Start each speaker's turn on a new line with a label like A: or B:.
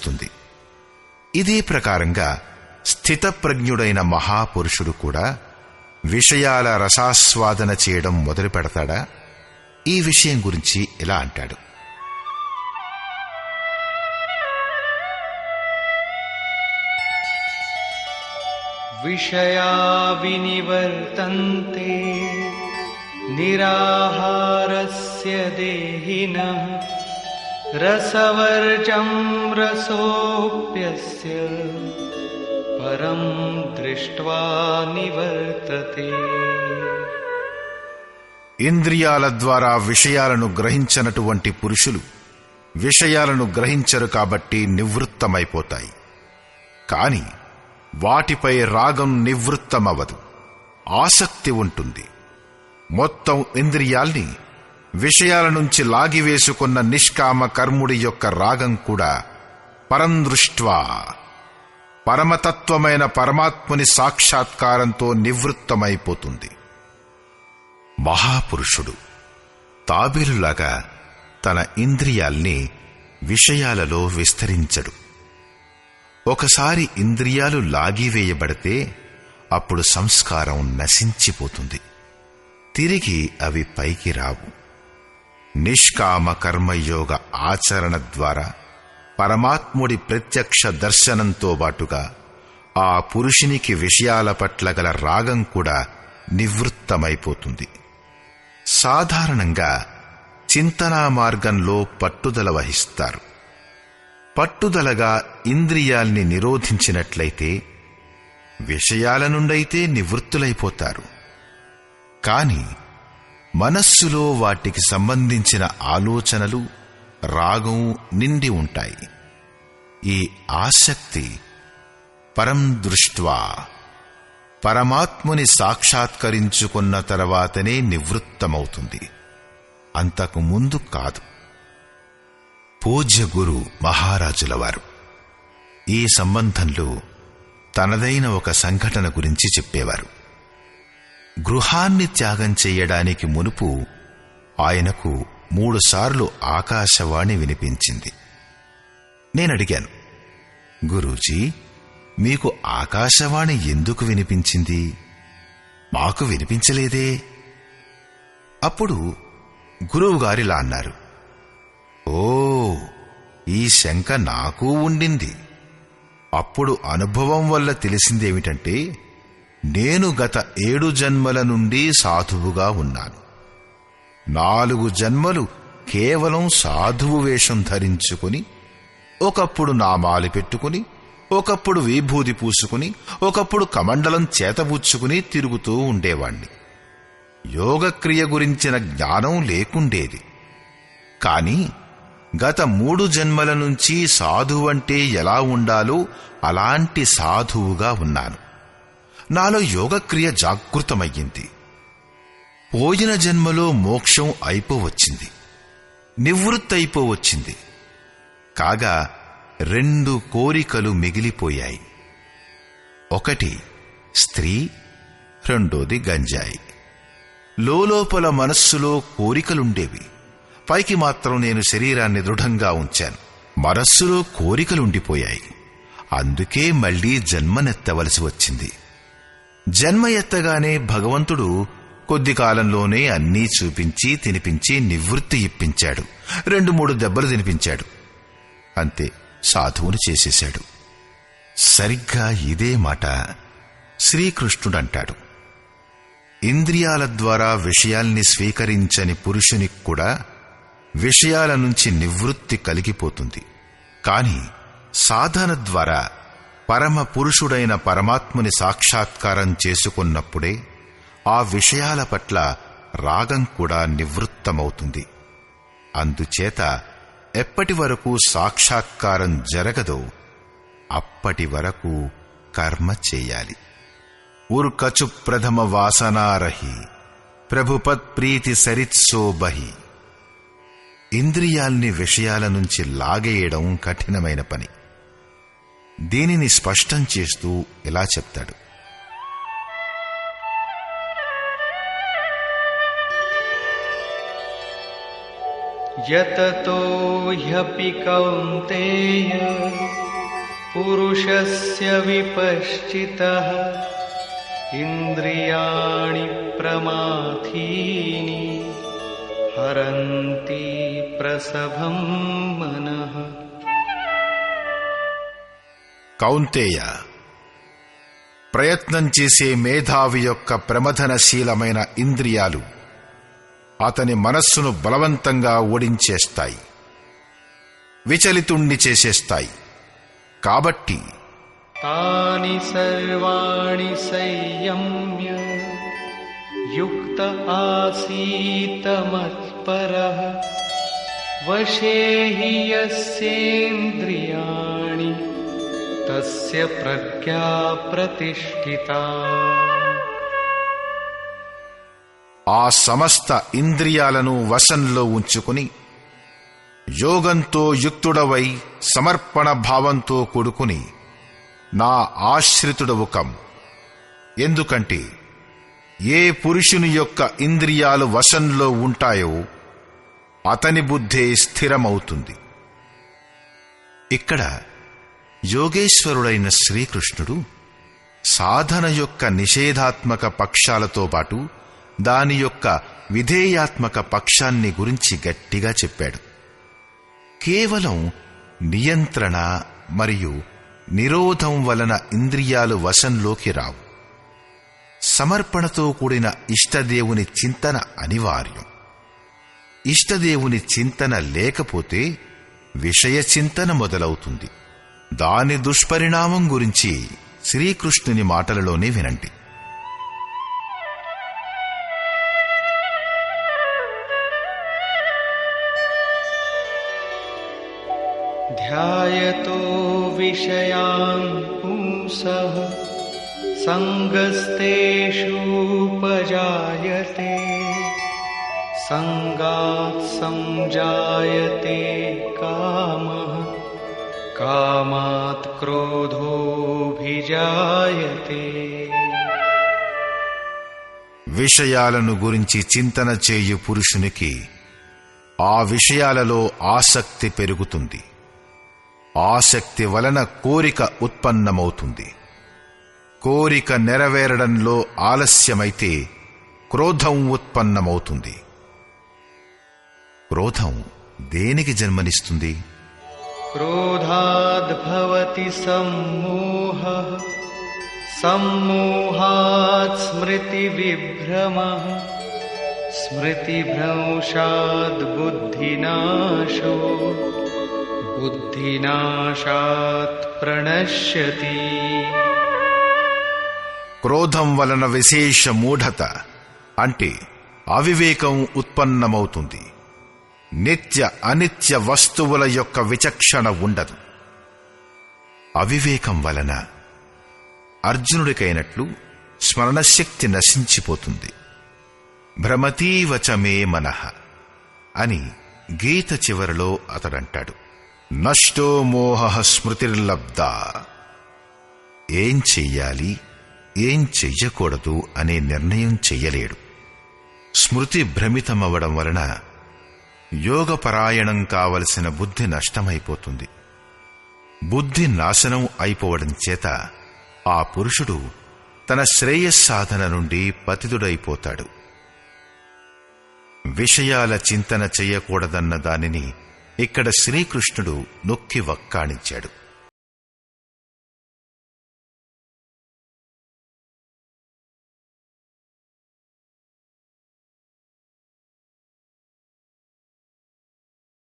A: నశిస్తుంది. ఇదే ప్రకారంగా స్థితప్రజ్ఞుడైన మహాపురుషుడు కూడా విషయాల రసాస్వాదన చేయడం మొదలు పెడతాడా? ఈ విషయం గురించి ఇలా అంటాడు:
B: విషయా వినివర్తంతే నిరాహారస్య దేహినః రసవర్జం రసోప్యస్య పరం దృష్ట్వా నివర్తతే.
A: ఇంద్రియాల ద్వారా విషయాలను గ్రహించనటువంటి పురుషులు విషయాలను గ్రహించరు కాబట్టి నివృత్తమైపోతాయి. కాని వాటిపై రాగం నివృత్తమవదు, ఆసక్తి ఉంటుంది. మొత్తం ఇంద్రియాల్ని విషయాల నుంచి లాగివేసుకున్న నిష్కామ కర్ముడి యొక్క రాగం కూడా పరందృష్ట్వా పరమతత్వమైన పరమాత్ముని సాక్షాత్కారంతో నివృత్తమైపోతుంది. మహాపురుషుడు తాబేలులాగా తన ఇంద్రియాల్ని విషయాలలో విస్తరించడు. ఒకసారి ఇంద్రియాలు లాగివేయబడితే అప్పుడు సంస్కారం నశించిపోతుంది, తిరిగి అవి పైకి రావు. నిష్కామ కర్మయోగ ఆచరణ ద్వారా పరమాత్ముడి ప్రత్యక్ష దర్శనంతో బాటుగా ఆ పురుషునికి విషయాల పట్ల గల రాగం కూడా నివృత్తమైపోతుంది. సాధారణంగా చింతనా మార్గంలో పట్టుదల వహిస్తారు. పట్టుదలగా ఇంద్రియాల్ని నిరోధించినట్లయితే విషయాల నుండైతే నివృత్తులైపోతారు. కాని మనస్సులో వాటికి సంబంధించిన ఆలోచనలు, రాగం నిండి ఉంటాయి. ఈ ఆసక్తి పరం దృష్ట్వా పరమాత్ముని సాక్షాత్కరించుకున్న తర్వాతనే నివృత్తమవుతుంది, అంతకు ముందు కాదు. పూజ్య గురు మహారాజుల వారు ఈ సంబంధంలో తనదైన ఒక సంఘటన గురించి చెప్పేవారు. గృహాన్ని త్యాగం చెయ్యడానికి మునుపు ఆయనకు 3 సార్లు ఆకాశవాణి వినిపించింది. నేనడిగాను, గురూజీ, మీకు ఆకాశవాణి ఎందుకు వినిపించింది? మాకు వినిపించలేదే. అప్పుడు గురువుగారిలా అన్నారు: ఓ, ఈ శంక నాకూ ఉండింది. అప్పుడు అనుభవం వల్ల తెలిసిందేమిటంటే, నేను గత 7 జన్మల నుండి సాధువుగా ఉన్నాను. 4 జన్మలు కేవలం సాధువు వేషం ధరించుకుని, ఒకప్పుడు నామాలు పెట్టుకుని, ఒకప్పుడు విభూది పూసుకుని, ఒకప్పుడు కమండలం చేతబుచ్చుకుని తిరుగుతూ ఉండేవాణ్ణి. యోగక్రియ గురించిన జ్ఞానం లేకుండేది. కాని గత 3 జన్మల నుంచి సాధువంటే ఎలా ఉండాలో అలాంటి సాధువుగా ఉన్నాను. నాలో యోగక్రియ జాగృతమయ్యింది. పోయిన జన్మలో మోక్షం అయిపోవచ్చింది, నివృత్తయిపోవచ్చింది. కాగా 2 కోరికలు మిగిలిపోయాయి. ఒకటి స్త్రీ, రెండోది గంజాయి. లోపల మనస్సులో కోరికలుండేవి. పైకి మాత్రం నేను శరీరాన్ని దృఢంగా ఉంచాను. మనస్సులో కోరికలుండిపోయాయి. అందుకే మళ్లీ జన్మనెత్తవలసి వచ్చింది. జన్మ ఎత్తగానే భగవంతుడు కొద్ది కాలంలోనే అన్నీ చూపించి తినిపించి నివృత్తి ఇప్పించాడు. 2-3 దెబ్బలు తినిపించాడు. అంతే, సాధువును చేసేశాడు. సరిగ్గా ఇదే మాట శ్రీకృష్ణుడంటాడు. ఇంద్రియాల ద్వారా విషయాల్ని స్వీకరించని పురుషునికి కూడా విషయాల నుంచి నివృత్తి కలిగిపోతుంది. కాని సాధన ద్వారా పరమ పురుషుడైన పరమాత్ముని సాక్షాత్కారం చేసుకున్నప్పుడే ఆ విషయాల పట్ల రాగం కూడా నివృత్తమవుతుంది. అందుచేత ఎప్పటి వరకు సాక్షాత్కారం జరగదో అప్పటి వరకు కర్మ చేయాలి. ఉర్కచు ప్రథమ వాసనారహి ప్రభుపత్ ప్రీతి సరిత్సోబహి. ఇంద్రియాల్ని విషయాల నుంచి లాగేయడం కఠినమైన పని. దీనిని స్పష్టం చేస్తూ ఇలా చెప్తాడు:
B: యతతో హ్యపి కౌంతేయ పురుషస్య విపశ్చితః ఇంద్రియాణి ప్రమాథీని హరంతి ప్రసభం మనః.
A: కౌంతేయ, ప్రయత్నం చేసే మేధావి యొక్క ప్రమథనశీలమైన ఇంద్రియాలు అతని మనస్సును బలవంతంగా ఓడించేస్తాయి, విచలితుణ్ణి చేసేస్తాయి. కాబట్టి
B: తాని సర్వాణి సంయమ్య యుక్త ఆసీత మత్పరః వశే హి యస్యేంద్రియాణి తస్య ప్రజ్ఞా ప్రతిష్ఠితా.
A: ఆ సమస్త ఇంద్రియాలను వశంలో ఉంచుకుని యోగంతో యుక్తుడవై సమర్పణ భావంతో కూడుకుని నా ఆశ్రితుడవు కమ్. ఎందుకంటే ఏ పురుషుని యొక్క ఇంద్రియాలు వశంలో ఉంటాయో అతని బుద్ధే స్థిరమవుతుంది. ఇక్కడ యోగేశ్వరుడైన శ్రీకృష్ణుడు సాధన యొక్క నిషేధాత్మక పక్షాలతో పాటు దాని యొక్క విధేయాత్మక పక్షాన్ని గురించి గట్టిగా చెప్పాడు. కేవలం నియంత్రణ మరియు నిరోధం వలన ఇంద్రియాలు వశంలోకి రావు. సమర్పణతో కూడిన ఇష్టదేవుని చింతన అనివార్యం. ఇష్టదేవుని చింతన లేకపోతే విషయ చింతన మొదలవుతుంది. దాని దుష్పరిణామం గురించి శ్రీకృష్ణుని మాటలలోనే వినండి.
B: ధ్యాయతో విషయాన్ పుంసః సంగస్తేషూపజాయతే సంగాత్ సంజాయతే కామః కామాత్ క్రోధోభిజాయతే.
A: విషయాలను గురించి చింతన చేయు పురుషునికి ఆ విషయాలలో ఆసక్తి పెరుగుతుంది. ఆసక్తి వలన కోరిక ఉత్పన్నమవుతుంది. కోరిక నెరవేరడంలో ఆలస్యమైతే క్రోధం ఉత్పన్నమవుతుంది. క్రోధం దేనికి జన్మనిస్తుంది?
B: క్రోధాద్భవతి సమ్మోహః సమ్మోహాత్ స్మృతి విభ్రమః స్మృతిభ్రంశాద్ బుద్ధినాశో బుద్ధినాశాత్ ప్రణశ్యతి.
A: క్రోధం వలన విశేష మూఢత అంటే అవివేకం ఉత్పన్నమవుతుంది. నిత్య అనిత్య వస్తువుల యొక్క విచక్షణ ఉండదు. అవివేకం వలన అర్జునుడికైనట్లు స్మరణశక్తి నశించిపోతుంది. భ్రమతీవచ మే మనః అని గీత చివరిలో అతడంటాడు. నష్టో మోహః స్మృతిర్లబ్ధా. ఏం చెయ్యాలి, ఏం చెయ్యకూడదు అనే నిర్ణయం చెయ్యలేడు. స్మృతి భ్రమితమవ్వడం వలన యోగపరాయణం కావలసిన బుద్ధి నష్టమైపోతుంది. బుద్ధి నాశనం అయిపోవడం చేత ఆ పురుషుడు తన శ్రేయస్సాధన నుండి పతితుడైపోతాడు. విషయాల చింతన చెయ్యకూడదన్న దానిని ఇక్కడ శ్రీకృష్ణుడు నొక్కి వక్కాణించాడు.